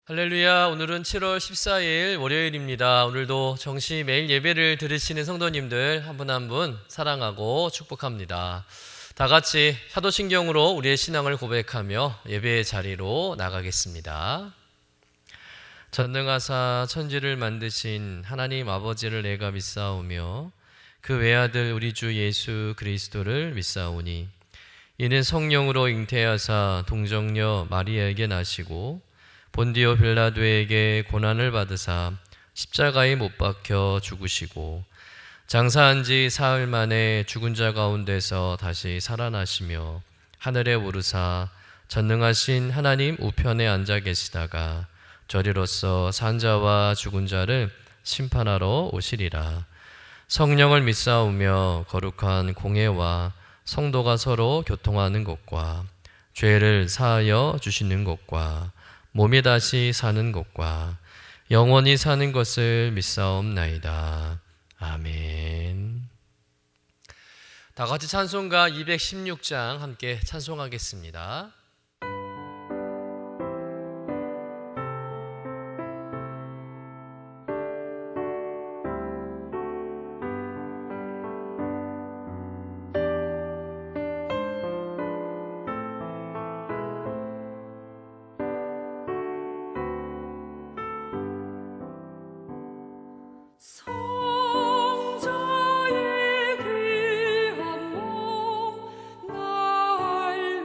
할렐루야. 오늘은 7월 14일 월요일입니다. 오늘도 정시 매일 예배를 들으시는 성도님들 한 분 한 분 사랑하고 축복합니다. 다 같이 사도신경으로 우리의 신앙을 고백하며 예배의 자리로 나가겠습니다. 전능하사 천지를 만드신 하나님 아버지를 내가 믿사오며 그 외아들 우리 주 예수 그리스도를 믿사오니 이는 성령으로 잉태하사 동정녀 마리아에게 나시고 본디오 빌라도에게 고난을 받으사 십자가에 못 박혀 죽으시고 장사한 지 사흘 만에 죽은 자 가운데서 다시 살아나시며 하늘에 오르사 전능하신 하나님 우편에 앉아 계시다가 저리로서 산 자와 죽은 자를 심판하러 오시리라. 성령을 믿사오며 거룩한 공회와 성도가 서로 교통하는 것과 죄를 사하여 주시는 것과 몸이 다시 사는 것과 영원히 사는 것을 믿사옵나이다. 아멘. 다 같이 찬송가 216장 함께 찬송하겠습니다. 성자의 귀한 몸 날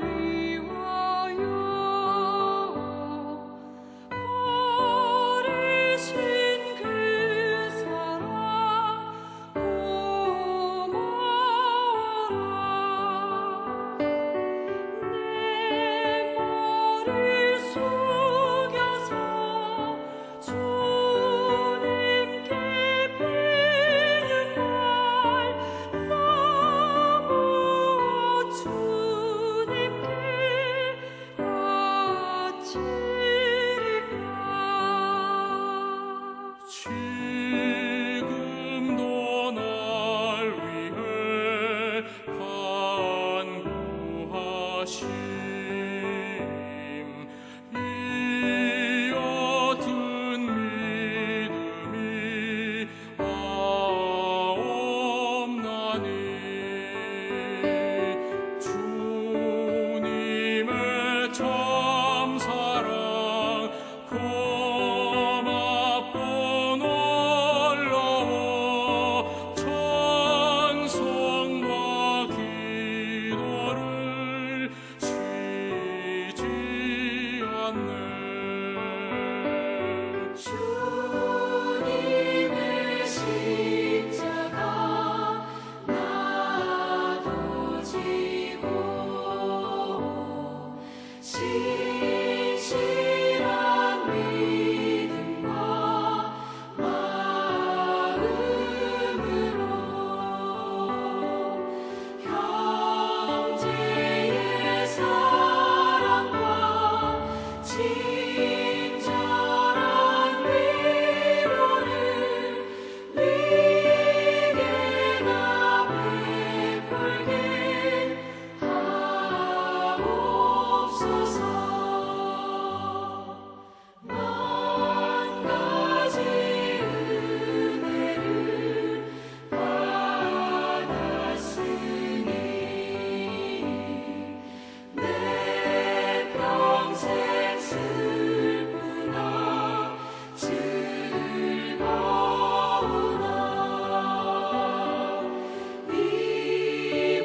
위하여 버리신 그 사랑 고마워라. 내 머리 숙여서 주님께 빌는 말 너무 주님께 바치리까. 지금도 날 위해 간구하심 이 옅은 믿음이 없나니 주님의 참사랑 고맙고 놀라워 찬송과 기도를 쉬지 않네. 주님의 십자가 나도 지고 진실한 믿음과 마음으로 형제의 사랑과 친절한 위로를 네게나 베풀게 하옵소서. 만 가지 은혜를 받았으니 내 평생 슬프나 즐거우나 이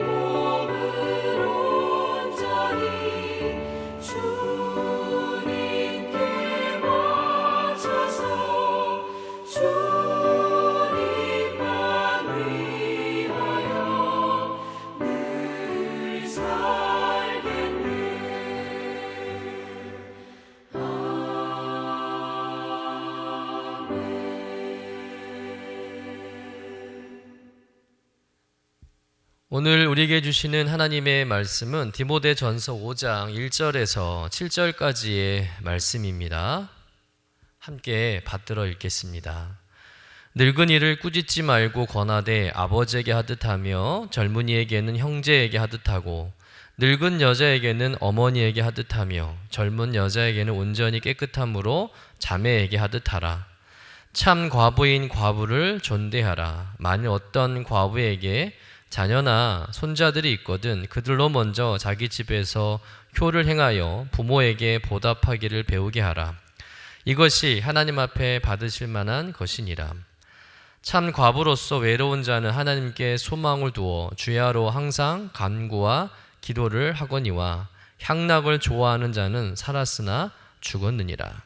몸을 온전히 주님께 바쳐서 주님만 위하여 늘 살겠네. 오늘 우리에게 주시는 하나님의 말씀은 디모데전서 5장 1절에서 7절까지의 말씀입니다. 함께 받들어 읽겠습니다. 늙은이를 꾸짖지 말고 권하되 아버지에게 하듯 하며 젊은이에게는 형제에게 하듯 하고 늙은 여자에게는 어머니에게 하듯하며 젊은 여자에게는 온전히 깨끗함으로 자매에게 하듯하라. 참 과부인 과부를 존대하라. 만일 어떤 과부에게 자녀나 손자들이 있거든 그들로 먼저 자기 집에서 효를 행하여 부모에게 보답하기를 배우게 하라. 이것이 하나님 앞에 받으실 만한 것이니라. 참 과부로서 외로운 자는 하나님께 소망을 두어 주야로 항상 간구와 기도를 하거니와 향락을 좋아하는 자는 살았으나 죽었느니라.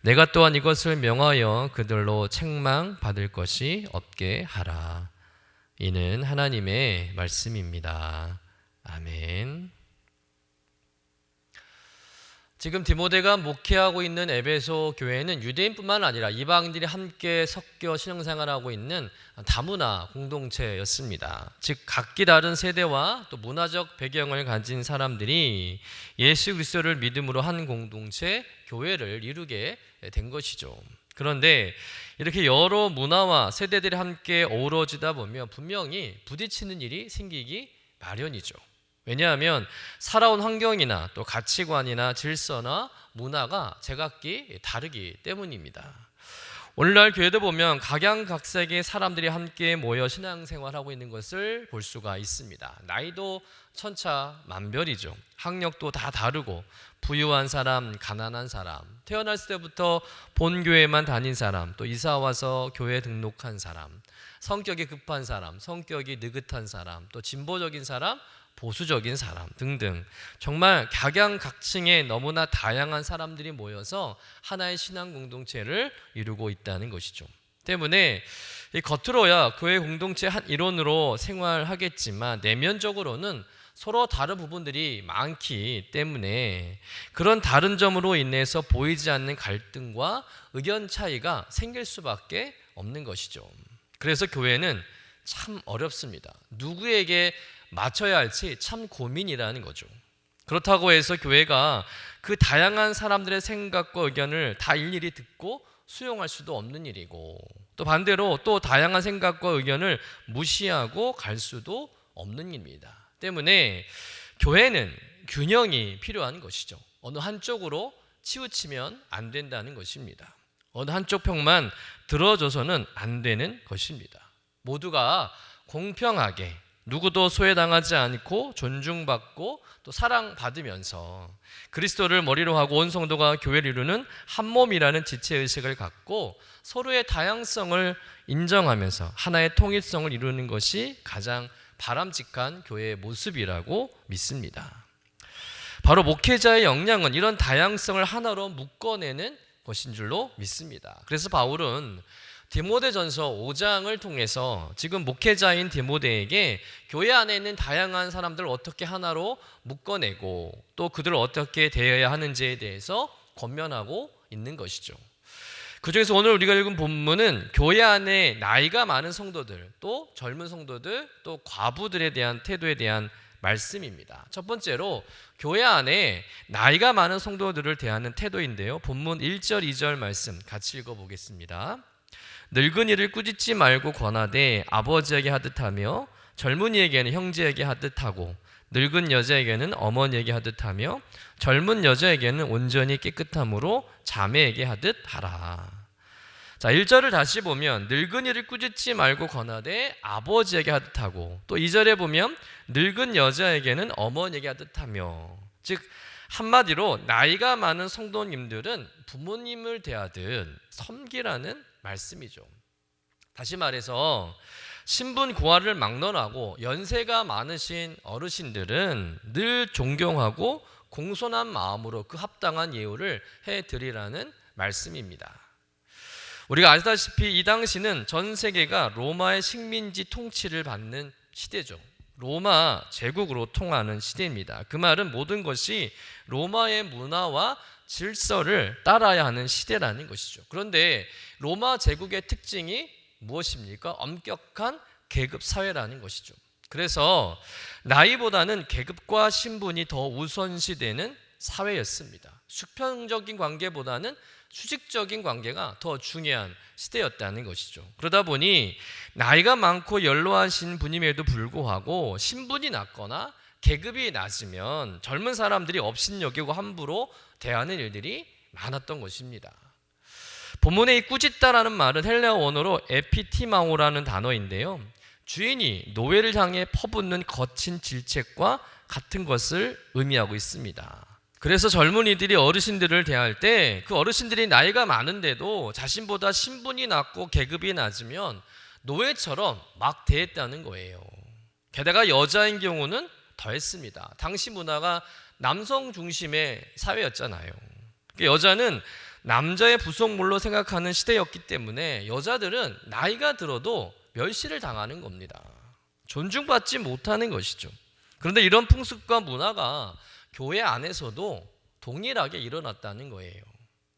내가 또한 이것을 명하여 그들로 책망받을 것이 없게 하라. 이는 하나님의 말씀입니다. 아멘. 지금 디모데가 목회하고 있는 에베소 교회는 유대인뿐만 아니라 이방인들이 함께 섞여 신앙생활하고 있는 다문화 공동체였습니다. 즉 각기 다른 세대와 또 문화적 배경을 가진 사람들이 예수 그리스도를 믿음으로 한 공동체 교회를 이루게 된 것이죠. 그런데 이렇게 여러 문화와 세대들이 함께 어우러지다 보면 분명히 부딪히는 일이 생기기 마련이죠. 왜냐하면 살아온 환경이나 또 가치관이나 질서나 문화가 제각기 다르기 때문입니다. 오늘날 교회도 보면 각양각색의 사람들이 함께 모여 신앙생활하고 있는 것을 볼 수가 있습니다. 나이도 천차만별이죠. 학력도 다 다르고 부유한 사람, 가난한 사람, 태어났을 때부터 본교회만 다닌 사람, 또 이사와서 교회 등록한 사람, 성격이 급한 사람, 성격이 느긋한 사람, 또 진보적인 사람, 보수적인 사람 등등 정말 각양각층의 너무나 다양한 사람들이 모여서 하나의 신앙 공동체를 이루고 있다는 것이죠. 때문에 겉으로야 교회 공동체 한 일원으로 생활하겠지만 내면적으로는 서로 다른 부분들이 많기 때문에 그런 다른 점으로 인해서 보이지 않는 갈등과 의견 차이가 생길 수밖에 없는 것이죠. 그래서 교회는 참 어렵습니다. 누구에게 맞춰야 할지 참 고민이라는 거죠. 그렇다고 해서 교회가 그 다양한 사람들의 생각과 의견을 다 일일이 듣고 수용할 수도 없는 일이고 또 반대로 또 다양한 생각과 의견을 무시하고 갈 수도 없는 일입니다. 때문에 교회는 균형이 필요한 것이죠. 어느 한쪽으로 치우치면 안 된다는 것입니다. 어느 한쪽 편만 들어줘서는 안 되는 것입니다. 모두가 공평하게 누구도 소외당하지 않고 존중받고 또 사랑받으면서 그리스도를 머리로 하고 온 성도가 교회를 이루는 한 몸이라는 지체의식을 갖고 서로의 다양성을 인정하면서 하나의 통일성을 이루는 것이 가장 바람직한 교회의 모습이라고 믿습니다. 바로 목회자의 역량은 이런 다양성을 하나로 묶어내는 것인 줄로 믿습니다. 그래서 바울은 디모데전서 5장을 통해서 지금 목회자인 디모데에게 교회 안에 있는 다양한 사람들을 어떻게 하나로 묶어내고 또 그들을 어떻게 대해야 하는지에 대해서 권면하고 있는 것이죠. 그중에서 오늘 우리가 읽은 본문은 교회 안에 나이가 많은 성도들, 또 젊은 성도들, 또 과부들에 대한 태도에 대한 말씀입니다. 첫 번째로 교회 안에 나이가 많은 성도들을 대하는 태도인데요. 본문 1절, 2절 말씀 같이 읽어보겠습니다. 늙은이를 꾸짖지 말고 권하되 아버지에게 하듯하며 젊은이에게는 형제에게 하듯하고 늙은 여자에게는 어머니에게 하듯하며 젊은 여자에게는 온전히 깨끗함으로 자매에게 하듯하라. 자, 1절을 다시 보면 늙은이를 꾸짖지 말고 권하되 아버지에게 하듯하고 또 2절에 보면 늙은 여자에게는 어머니에게 하듯하며 즉 한마디로 나이가 많은 성도님들은 부모님을 대하듯 섬기라는 말씀이죠. 다시 말해서 신분 고하를 막론하고 연세가 많으신 어르신들은 늘 존경하고 공손한 마음으로 그 합당한 예우를 해드리라는 말씀입니다. 우리가 아시다시피 이 당시는 전 세계가 로마의 식민지 통치를 받는 시대죠. 로마 제국으로 통하는 시대입니다. 그 말은 모든 것이 로마의 문화와 질서를 따라야 하는 시대라는 것이죠. 그런데 로마 제국의 특징이 무엇입니까? 엄격한 계급 사회라는 것이죠. 그래서 나이보다는 계급과 신분이 더 우선시되는 사회였습니다. 수평적인 관계보다는 수직적인 관계가 더 중요한 시대였다는 것이죠. 그러다 보니 나이가 많고 연로하신 분임에도 불구하고 신분이 낮거나 계급이 낮으면 젊은 사람들이 업신여기고 함부로 대하는 일들이 많았던 것입니다. 본문의 이 꾸짖다라는 말은 헬레아 원어로 에피티마오라는 단어인데요. 주인이 노예를 향해 퍼붓는 거친 질책과 같은 것을 의미하고 있습니다. 그래서 젊은이들이 어르신들을 대할 때 그 어르신들이 나이가 많은데도 자신보다 신분이 낮고 계급이 낮으면 노예처럼 막 대했다는 거예요. 게다가 여자인 경우는 더했습니다. 당시 문화가 남성 중심의 사회였잖아요. 여자는 남자의 부속물로 생각하는 시대였기 때문에 여자들은 나이가 들어도 멸시를 당하는 겁니다. 존중받지 못하는 것이죠. 그런데 이런 풍습과 문화가 교회 안에서도 동일하게 일어났다는 거예요.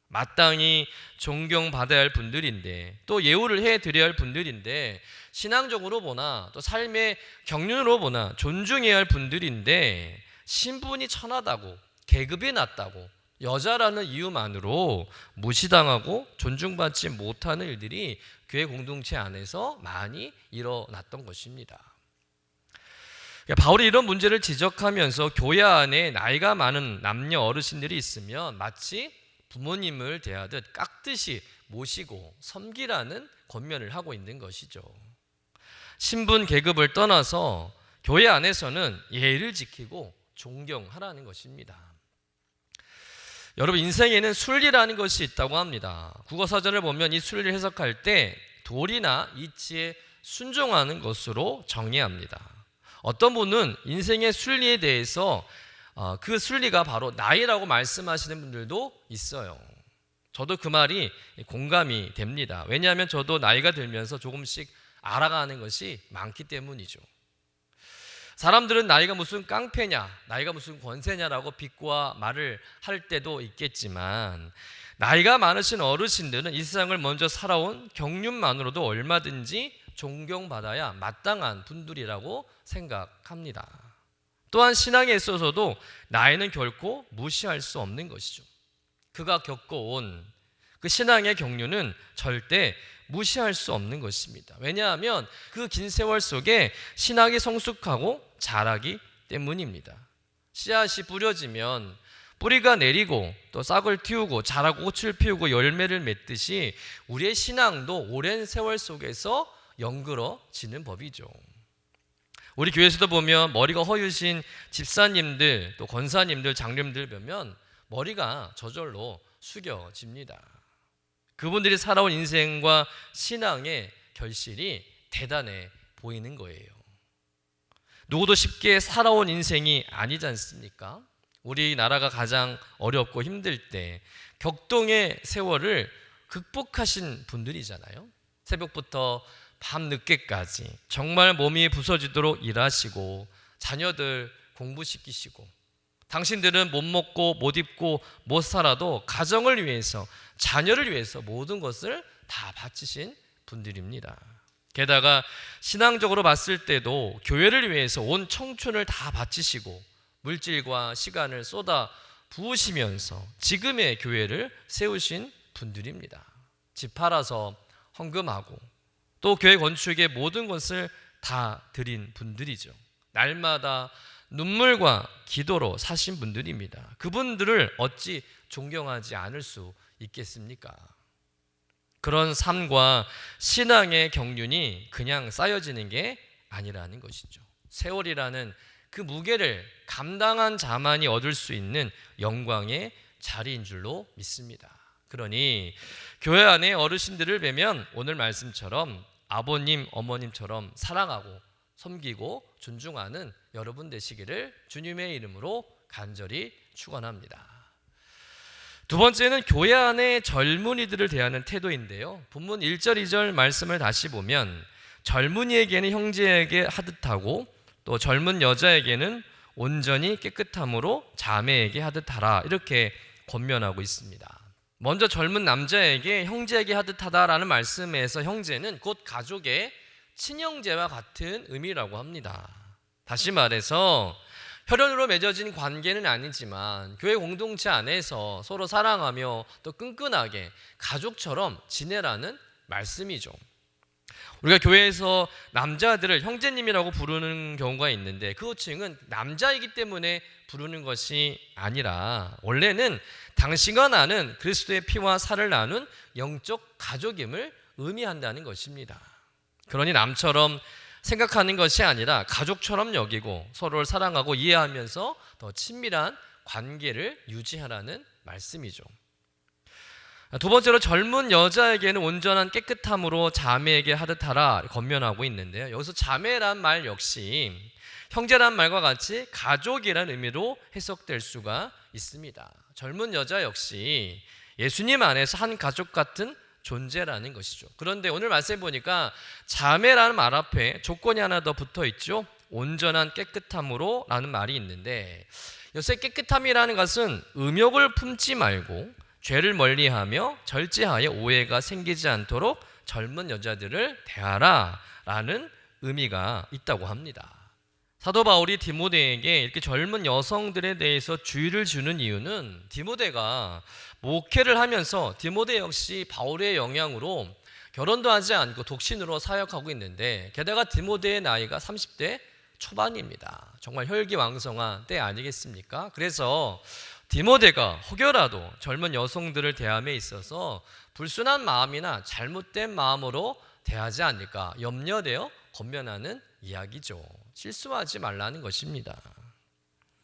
마땅히 존경받아야 할 분들인데 또 예우를 해드려야 할 분들인데 신앙적으로 보나 또 삶의 경륜으로 보나 존중해야 할 분들인데 신분이 천하다고 계급이 낮다고 여자라는 이유만으로 무시당하고 존중받지 못하는 일들이 교회 공동체 안에서 많이 일어났던 것입니다. 바울이 이런 문제를 지적하면서 교회 안에 나이가 많은 남녀 어르신들이 있으면 마치 부모님을 대하듯 깍듯이 모시고 섬기라는 권면을 하고 있는 것이죠. 신분 계급을 떠나서 교회 안에서는 예의를 지키고 존경하라는 것입니다. 여러분, 인생에는 순리라는 것이 있다고 합니다. 국어사전을 보면 이 순리를 해석할 때 도리나 이치에 순종하는 것으로 정의합니다. 어떤 분은 인생의 순리에 대해서 그 순리가 바로 나이라고 말씀하시는 분들도 있어요. 저도 그 말이 공감이 됩니다. 왜냐하면 저도 나이가 들면서 조금씩 알아가는 것이 많기 때문이죠. 사람들은 나이가 무슨 깡패냐, 나이가 무슨 권세냐라고 비꼬아 말을 할 때도 있겠지만 나이가 많으신 어르신들은 이 세상을 먼저 살아온 경륜만으로도 얼마든지 존경받아야 마땅한 분들이라고 생각합니다. 또한 신앙에 있어서도 나이는 결코 무시할 수 없는 것이죠. 그가 겪어온 그 신앙의 경륜은 절대 무시할 수 없는 것입니다. 왜냐하면 그 긴 세월 속에 신학이 성숙하고 자라기 때문입니다. 씨앗이 뿌려지면 뿌리가 내리고 또 싹을 틔우고 자라고 꽃을 피우고 열매를 맺듯이 우리의 신앙도 오랜 세월 속에서 연그러지는 법이죠. 우리 교회에서도 보면 머리가 허유신 집사님들 또 권사님들 장님들 보면 머리가 저절로 숙여집니다. 그분들이 살아온 인생과 신앙의 결실이 대단해 보이는 거예요. 누구도 쉽게 살아온 인생이 아니지 않습니까? 우리나라가 가장 어렵고 힘들 때 격동의 세월을 극복하신 분들이잖아요. 새벽부터 밤늦게까지 정말 몸이 부서지도록 일하시고 자녀들 공부시키시고 당신들은 못 먹고 못 입고 못 살아도 가정을 위해서 자녀를 위해서 모든 것을 다 바치신 분들입니다. 게다가 신앙적으로 봤을 때도 교회를 위해서 온 청춘을 다 바치시고 물질과 시간을 쏟아 부으시면서 지금의 교회를 세우신 분들입니다. 집 팔아서 헌금하고 또 교회 건축에 모든 것을 다 드린 분들이죠. 날마다 눈물과 기도로 사신 분들입니다. 그분들을 어찌 존경하지 않을 수 있겠습니까? 그런 삶과 신앙의 경륜이 그냥 쌓여지는 게 아니라는 것이죠. 세월이라는 그 무게를 감당한 자만이 얻을 수 있는 영광의 자리인 줄로 믿습니다. 그러니 교회 안에 어르신들을 뵈면 오늘 말씀처럼 아버님, 어머님처럼 사랑하고 섬기고 존중하는 여러분 되시기를 주님의 이름으로 간절히 축원합니다. 두 번째는 교회 안에 젊은이들을 대하는 태도인데요. 본문 1절, 2절 말씀을 다시 보면 젊은이에게는 형제에게 하듯하고 또 젊은 여자에게는 온전히 깨끗함으로 자매에게 하듯하라 이렇게 권면하고 있습니다. 먼저 젊은 남자에게 형제에게 하듯하다라는 말씀에서 형제는 곧 가족의 친형제와 같은 의미라고 합니다. 다시 말해서 혈연으로 맺어진 관계는 아니지만 교회 공동체 안에서 서로 사랑하며 또 끈끈하게 가족처럼 지내라는 말씀이죠. 우리가 교회에서 남자들을 형제님이라고 부르는 경우가 있는데 그 호칭은 남자이기 때문에 부르는 것이 아니라 원래는 당신과 나는 그리스도의 피와 살을 나눈 영적 가족임을 의미한다는 것입니다. 그러니 남처럼 생각하는 것이 아니라 가족처럼 여기고 서로를 사랑하고 이해하면서 더 친밀한 관계를 유지하라는 말씀이죠. 두 번째로 젊은 여자에게는 온전한 깨끗함으로 자매에게 하듯하라 권면하고 있는데요. 여기서 자매란 말 역시 형제란 말과 같이 가족이라는 의미로 해석될 수가 있습니다. 젊은 여자 역시 예수님 안에서 한 가족 같은 존재라는 것이죠. 그런데 오늘 말씀해 보니까 자매라는 말 앞에 조건이 하나 더 붙어 있죠. 온전한 깨끗함으로 라는 말이 있는데 요새 깨끗함이라는 것은 음욕을 품지 말고 죄를 멀리하며 절제하여 오해가 생기지 않도록 젊은 여자들을 대하라 라는 의미가 있다고 합니다. 사도 바울이 디모데에게 이렇게 젊은 여성들에 대해서 주의를 주는 이유는 디모데가 목회를 하면서 디모데 역시 바울의 영향으로 결혼도 하지 않고 독신으로 사역하고 있는데 게다가 디모데의 나이가 30대 초반입니다. 정말 혈기왕성한 때 아니겠습니까? 그래서 디모데가 혹여라도 젊은 여성들을 대함에 있어서 불순한 마음이나 잘못된 마음으로 대하지 않을까 염려되어 권면하는 이야기죠. 실수하지 말라는 것입니다.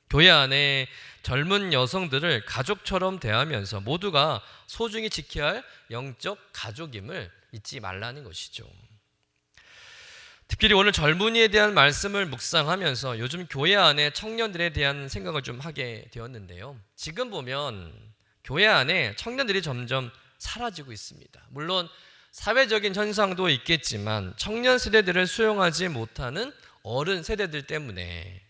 교회 안에 젊은 여성들을 가족처럼 대하면서 모두가 소중히 지켜야 할 영적 가족임을 잊지 말라는 것이죠. 특별히 오늘 젊은이에 대한 말씀을 묵상하면서 요즘 교회 안에 청년들에 대한 생각을 좀 하게 되었는데요. 지금 보면 교회 안에 청년들이 점점 사라지고 있습니다. 물론 사회적인 현상도 있겠지만 청년 세대들을 수용하지 못하는 어른 세대들 때문에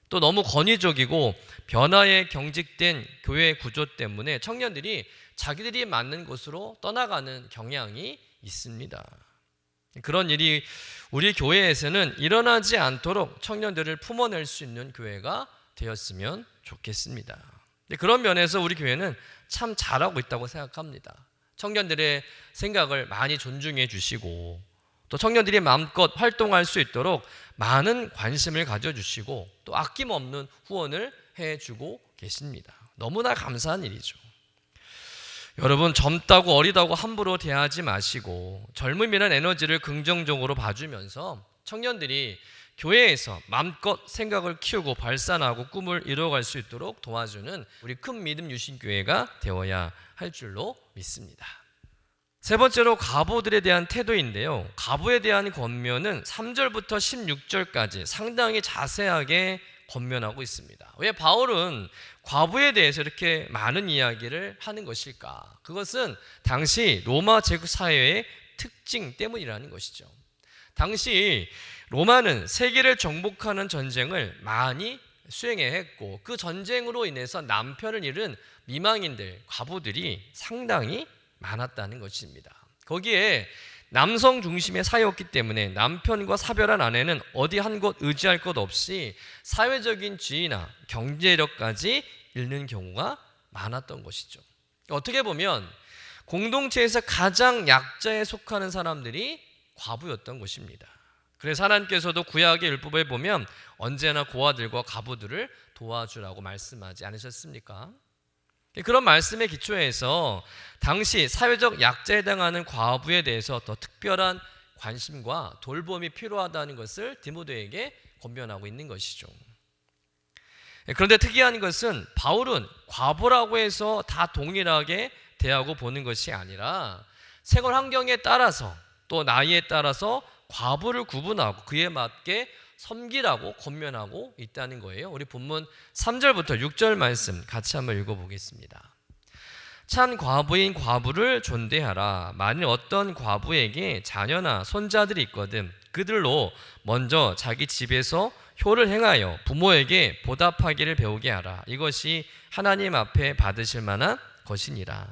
또 너무 권위적이고 변화에 경직된 교회 구조 때문에 청년들이 자기들이 맞는 곳으로 떠나가는 경향이 있습니다. 그런 일이 우리 교회에서는 일어나지 않도록 청년들을 품어낼 수 있는 교회가 되었으면 좋겠습니다. 그런 면에서 우리 교회는 참 잘하고 있다고 생각합니다. 청년들의 생각을 많이 존중해 주시고 또 청년들이 마음껏 활동할 수 있도록 많은 관심을 가져주시고 또 아낌없는 후원을 해주고 계십니다. 너무나 감사한 일이죠. 여러분 젊다고 어리다고 함부로 대하지 마시고 젊음이라는 에너지를 긍정적으로 봐주면서 청년들이 교회에서 마음껏 생각을 키우고 발산하고 꿈을 이루어갈 수 있도록 도와주는 우리 큰 믿음 유신교회가 되어야 할 줄로 믿습니다. 세 번째로 과부들에 대한 태도인데요. 과부에 대한 권면은 3절부터 16절까지 상당히 자세하게 권면하고 있습니다. 왜 바울은 과부에 대해서 이렇게 많은 이야기를 하는 것일까? 그것은 당시 로마 제국 사회의 특징 때문이라는 것이죠. 당시 로마는 세계를 정복하는 전쟁을 많이 수행해 했고 그 전쟁으로 인해서 남편을 잃은 미망인들, 과부들이 상당히 많았다는 것입니다. 거기에 남성 중심의 사회였기 때문에 남편과 사별한 아내는 어디 한 곳 의지할 것 없이 사회적인 지위나 경제력까지 잃는 경우가 많았던 것이죠. 어떻게 보면 공동체에서 가장 약자에 속하는 사람들이 과부였던 것입니다. 그래서 하나님께서도 구약의 율법에 보면 언제나 고아들과 과부들을 도와주라고 말씀하지 않으셨습니까? 그런 말씀의 기초에서 당시 사회적 약자에 해당하는 과부에 대해서 더 특별한 관심과 돌봄이 필요하다는 것을 디모데에게 권면하고 있는 것이죠. 그런데 특이한 것은 바울은 과부라고 해서 다 동일하게 대하고 보는 것이 아니라 생활 환경에 따라서 또 나이에 따라서 과부를 구분하고 그에 맞게 섬기라고 권면하고 있다는 거예요. 우리 본문 3절부터 6절 말씀 같이 한번 읽어보겠습니다. 참 과부인 과부를 존대하라. 만일 어떤 과부에게 자녀나 손자들이 있거든 그들로 먼저 자기 집에서 효를 행하여 부모에게 보답하기를 배우게 하라. 이것이 하나님 앞에 받으실 만한 것이니라.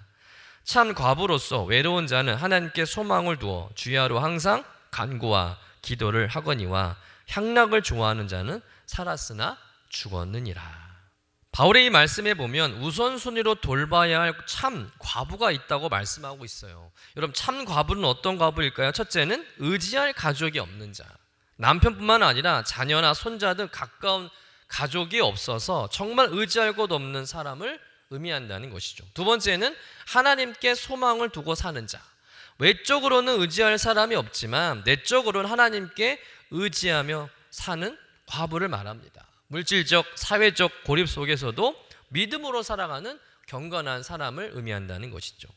참 과부로서 외로운 자는 하나님께 소망을 두어 주야로 항상 간구와 기도를 하거니와 향락을 좋아하는 자는 살았으나 죽었느니라. 바울의 이 말씀에 보면 우선순위로 돌봐야 할 참 과부가 있다고 말씀하고 있어요. 여러분, 참 과부는 어떤 과부일까요? 첫째는 의지할 가족이 없는 자. 남편뿐만 아니라 자녀나 손자 등 가까운 가족이 없어서 정말 의지할 곳 없는 사람을 의미한다는 것이죠. 두 번째는 하나님께 소망을 두고 사는 자. 외적으로는 의지할 사람이 없지만 내적으로는 하나님께 의지하며 사는 과부를 말합니다. 물질적, 사회적 고립 속에서도 믿음으로 살아가는 경건한 사람을 의미한다는 것이죠.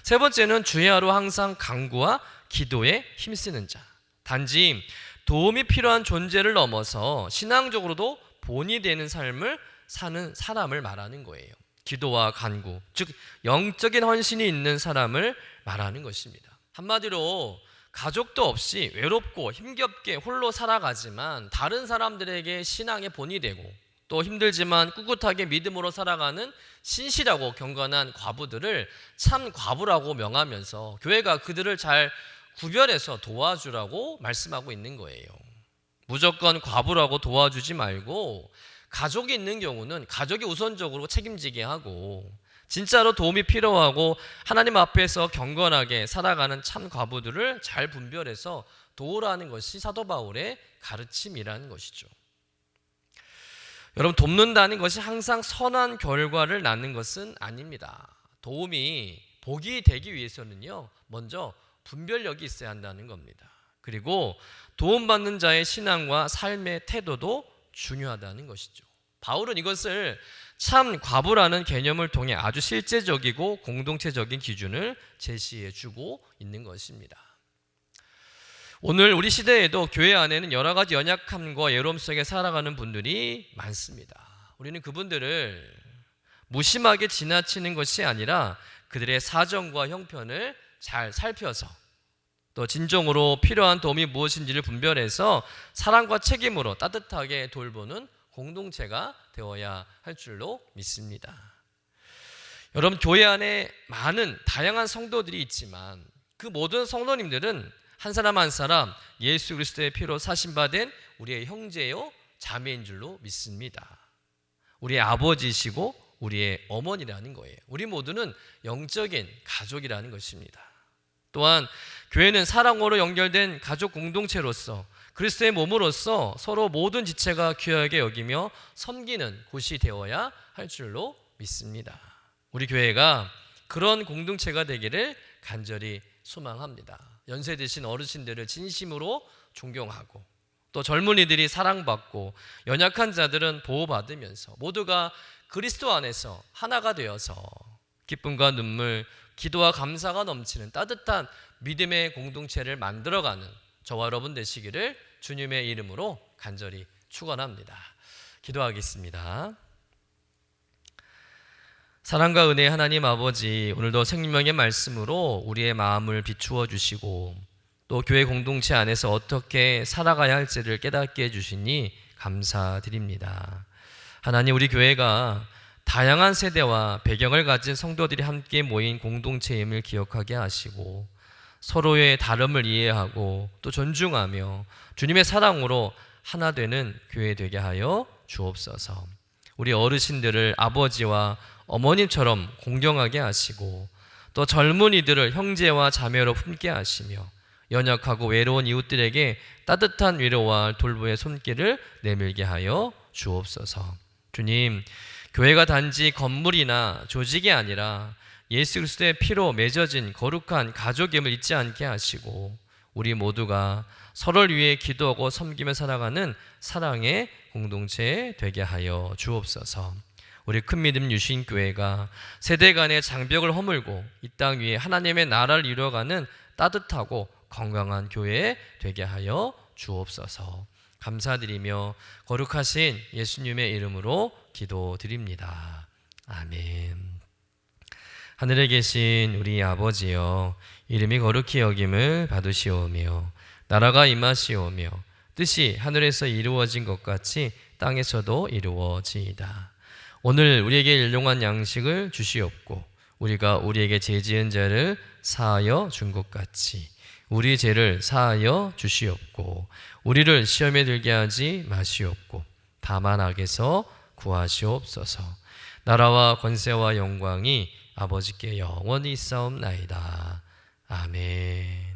세 번째는 주야로 항상 간구와 기도에 힘쓰는 자. 단지 도움이 필요한 존재를 넘어서 신앙적으로도 본이 되는 삶을 사는 사람을 말하는 거예요. 기도와 간구, 즉 영적인 헌신이 있는 사람을 말하는 것입니다. 한마디로 가족도 없이 외롭고 힘겹게 홀로 살아가지만 다른 사람들에게 신앙의 본이 되고 또 힘들지만 꿋꿋하게 믿음으로 살아가는 신실하고 경건한 과부들을 참 과부라고 명하면서 교회가 그들을 잘 구별해서 도와주라고 말씀하고 있는 거예요. 무조건 과부라고 도와주지 말고 가족이 있는 경우는 가족이 우선적으로 책임지게 하고 진짜로 도움이 필요하고 하나님 앞에서 경건하게 살아가는 참 과부들을 잘 분별해서 도우라는 것이 사도 바울의 가르침이라는 것이죠. 여러분, 돕는다는 것이 항상 선한 결과를 낳는 것은 아닙니다. 도움이 복이 되기 위해서는요, 먼저 분별력이 있어야 한다는 겁니다. 그리고 도움받는 자의 신앙과 삶의 태도도 중요하다는 것이죠. 바울은 이것을 참 과부라는 개념을 통해 아주 실제적이고 공동체적인 기준을 제시해 주고 있는 것입니다. 오늘 우리 시대에도 교회 안에는 여러 가지 연약함과 외로움 속에 살아가는 분들이 많습니다. 우리는 그분들을 무심하게 지나치는 것이 아니라 그들의 사정과 형편을 잘 살펴서 또 진정으로 필요한 도움이 무엇인지를 분별해서 사랑과 책임으로 따뜻하게 돌보는 공동체가 되어야 할 줄로 믿습니다. 여러분, 교회 안에 많은 다양한 성도들이 있지만 그 모든 성도님들은 한 사람 한 사람 예수 그리스도의 피로 사신받은 우리의 형제요 자매인 줄로 믿습니다. 우리의 아버지시고 우리의 어머니라는 거예요. 우리 모두는 영적인 가족이라는 것입니다. 또한 교회는 사랑으로 연결된 가족 공동체로서 그리스도의 몸으로서 서로 모든 지체가 귀하게 여기며 섬기는 곳이 되어야 할 줄로 믿습니다. 우리 교회가 그런 공동체가 되기를 간절히 소망합니다. 연세 드신 어르신들을 진심으로 존경하고 또 젊은이들이 사랑받고 연약한 자들은 보호받으면서 모두가 그리스도 안에서 하나가 되어서 기쁨과 눈물, 기도와 감사가 넘치는 따뜻한 믿음의 공동체를 만들어가는 저와 여러분 되시기를 주님의 이름으로 간절히 축원합니다. 기도하겠습니다. 사랑과 은혜의 하나님 아버지, 오늘도 생명의 말씀으로 우리의 마음을 비추어 주시고 또 교회 공동체 안에서 어떻게 살아가야 할지를 깨닫게 해주시니 감사드립니다. 하나님, 우리 교회가 다양한 세대와 배경을 가진 성도들이 함께 모인 공동체임을 기억하게 하시고 서로의 다름을 이해하고 또 존중하며 주님의 사랑으로 하나 되는 교회 되게 하여 주옵소서. 우리 어르신들을 아버지와 어머님처럼 공경하게 하시고 또 젊은이들을 형제와 자매로 품게 하시며 연약하고 외로운 이웃들에게 따뜻한 위로와 돌보의 손길을 내밀게 하여 주옵소서. 주님, 교회가 단지 건물이나 조직이 아니라 예수 그리스도의 피로 맺어진 거룩한 가족임을 잊지 않게 하시고 우리 모두가 서로를 위해 기도하고 섬기며 살아가는 사랑의 공동체 되게 하여 주옵소서. 우리 큰 믿음 유신 교회가 세대 간의 장벽을 허물고 이 땅 위에 하나님의 나라를 이루어가는 따뜻하고 건강한 교회 되게 하여 주옵소서. 감사드리며 거룩하신 예수님의 이름으로 기도드립니다. 아멘. 하늘에 계신 우리 아버지여, 이름이 거룩히 여김을 받으시오며 나라가 임하시오며 뜻이 하늘에서 이루어진 것 같이 땅에서도 이루어지이다. 오늘 우리에게 일용할 양식을 주시옵고 우리가 우리에게 죄 지은 자를 사하여 준 것 같이 우리 죄를 사하여 주시옵고 우리를 시험에 들게 하지 마시옵고 다만 악에서 구하시옵소서. 나라와 권세와 영광이 아버지께 영원히 있사옵나이다. 아멘.